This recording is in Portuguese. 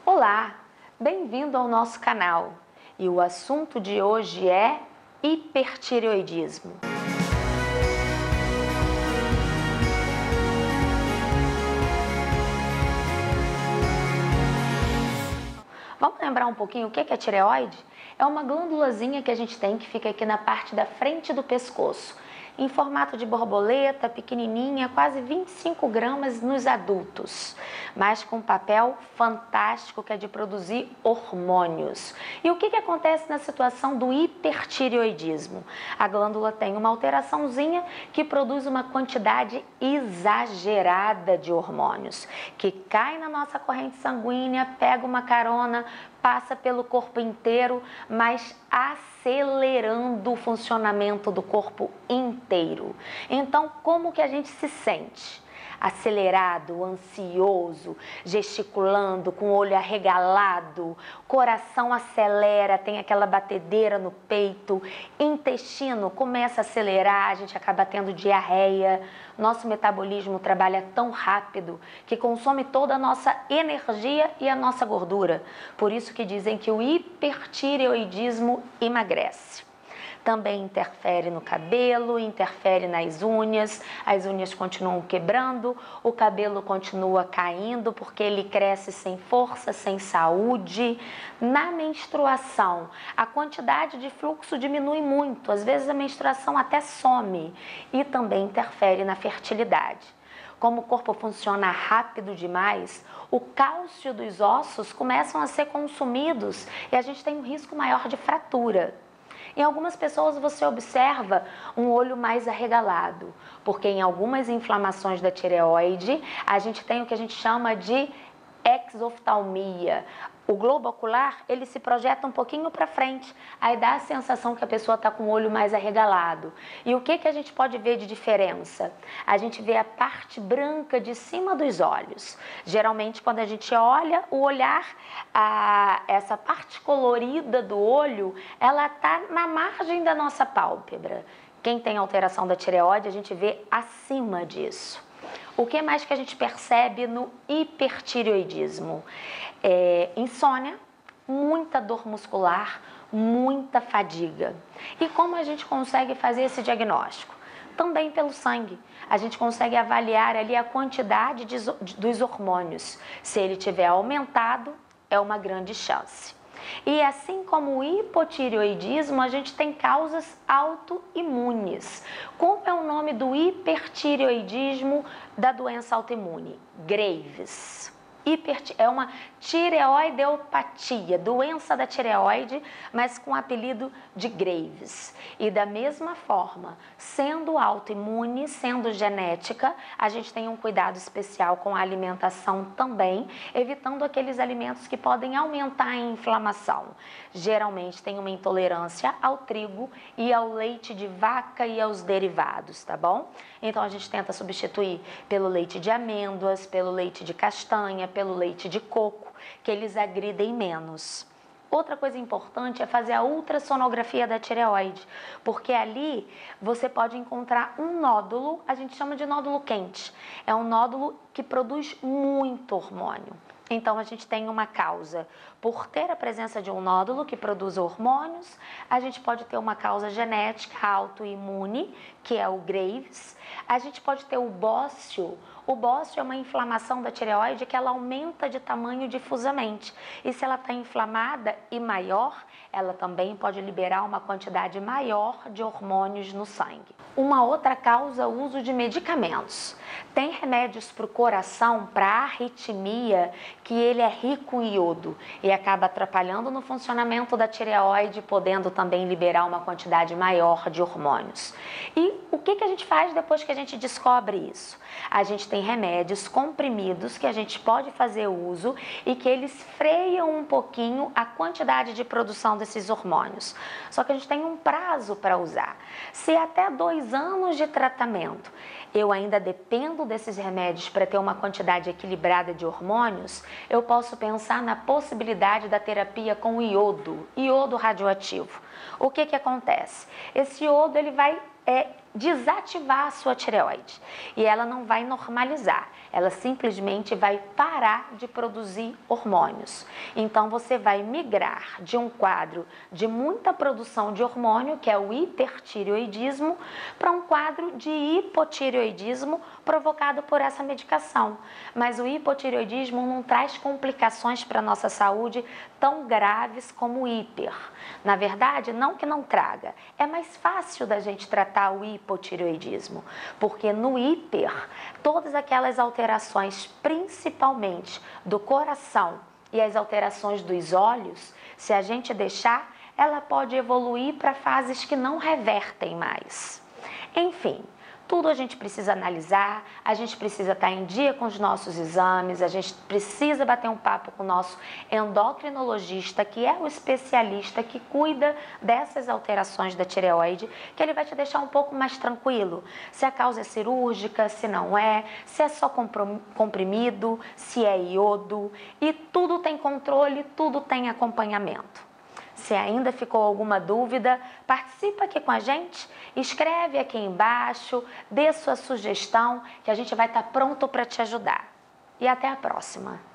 Olá, bem-vindo ao nosso canal. E o assunto de hoje é hipertireoidismo. Vamos lembrar um pouquinho o que é a tireoide? É uma glândulazinha que a gente tem que fica aqui na parte da frente do pescoço, em formato de borboleta, pequenininha, quase 25 gramas nos adultos, mas com um papel fantástico que é de produzir hormônios. E o que acontece na situação do hipertireoidismo? A glândula tem uma alteraçãozinha que produz uma quantidade exagerada de hormônios, que cai na nossa corrente sanguínea, pega uma carona, passa pelo corpo inteiro, mas acelerando o funcionamento do corpo inteiro. Então, como que a gente se sente? Acelerado, ansioso, gesticulando, com o olho arregalado, coração acelera, tem aquela batedeira no peito, intestino começa a acelerar, a gente acaba tendo diarreia. Nosso metabolismo trabalha tão rápido que consome toda a nossa energia e a nossa gordura. Por isso que dizem que o hipertireoidismo emagrece. Também interfere no cabelo, interfere nas unhas, as unhas continuam quebrando, o cabelo continua caindo porque ele cresce sem força, sem saúde. Na menstruação, a quantidade de fluxo diminui muito, às vezes a menstruação até some e também interfere na fertilidade. Como o corpo funciona rápido demais, o cálcio dos ossos começam a ser consumidos e a gente tem um risco maior de fratura. Em algumas pessoas você observa um olho mais arregalado, porque em algumas inflamações da tireoide a gente tem o que a gente chama de exoftalmia. O globo ocular, ele se projeta um pouquinho para frente, aí dá a sensação que a pessoa está com o olho mais arregalado. E o que a gente pode ver de diferença? A gente vê a parte branca de cima dos olhos. Geralmente, quando a gente olha, o olhar, essa parte colorida do olho, ela está na margem da nossa pálpebra. Quem tem alteração da tireoide, a gente vê acima disso. O que mais que a gente percebe no hipertireoidismo? Insônia, muita dor muscular, muita fadiga. E como a gente consegue fazer esse diagnóstico? Também pelo sangue. A gente consegue avaliar ali a quantidade dos hormônios. Se ele tiver aumentado, é uma grande chance. E assim como o hipotireoidismo, a gente tem causas autoimunes. Como é o nome do hipertireoidismo da doença autoimune? Graves. É uma tireoideopatia, doença da tireoide, mas com o apelido de Graves. E da mesma forma, sendo autoimune, sendo genética, a gente tem um cuidado especial com a alimentação também, evitando aqueles alimentos que podem aumentar a inflamação. Geralmente tem uma intolerância ao trigo e ao leite de vaca e aos derivados, tá bom? Então a gente tenta substituir pelo leite de amêndoas, pelo leite de castanha, pelo leite de coco, que eles agridem menos. Outra coisa importante é fazer a ultrassonografia da tireoide, porque ali você pode encontrar um nódulo, a gente chama de nódulo quente. É um nódulo que produz muito hormônio. Então, a gente tem uma causa por ter a presença de um nódulo que produz hormônios, a gente pode ter uma causa genética autoimune, que é o Graves, a gente pode ter o bócio. O bócio é uma inflamação da tireoide que ela aumenta de tamanho difusamente. E se ela está inflamada e maior, ela também pode liberar uma quantidade maior de hormônios no sangue. Uma outra causa é o uso de medicamentos. Tem remédios para o coração, para arritmia, que ele é rico em iodo e acaba atrapalhando no funcionamento da tireoide, podendo também liberar uma quantidade maior de hormônios. E o que a gente faz depois que a gente descobre isso? A gente tem remédios comprimidos que a gente pode fazer uso e que eles freiam um pouquinho a quantidade de produção desses hormônios. Só que a gente tem um prazo para usar. Se até 2 anos de tratamento eu ainda dependo desses remédios para ter uma quantidade equilibrada de hormônios, eu posso pensar na possibilidade da terapia com iodo radioativo. O que acontece? Esse iodo ele vai desativar a sua tireoide e ela não vai normalizar, ela simplesmente vai parar de produzir hormônios. Então você vai migrar de um quadro de muita produção de hormônio, que é o hipertireoidismo, para um quadro de hipotireoidismo provocado por essa medicação. Mas o hipotireoidismo não traz complicações para a nossa saúde tão graves como o hiper. Na verdade, não que não traga, é mais fácil da gente tratar o hipotireoidismo, porque no hiper, todas aquelas alterações, principalmente do coração e as alterações dos olhos, se a gente deixar, ela pode evoluir para fases que não revertem mais. Enfim, tudo a gente precisa analisar, a gente precisa estar em dia com os nossos exames, a gente precisa bater um papo com o nosso endocrinologista, que é o especialista que cuida dessas alterações da tireoide, que ele vai te deixar um pouco mais tranquilo. Se a causa é cirúrgica, se não é, se é só comprimido, se é iodo, e tudo tem controle, tudo tem acompanhamento. Se ainda ficou alguma dúvida, participa aqui com a gente, escreve aqui embaixo, dê sua sugestão, que a gente vai estar pronto para te ajudar. E até a próxima!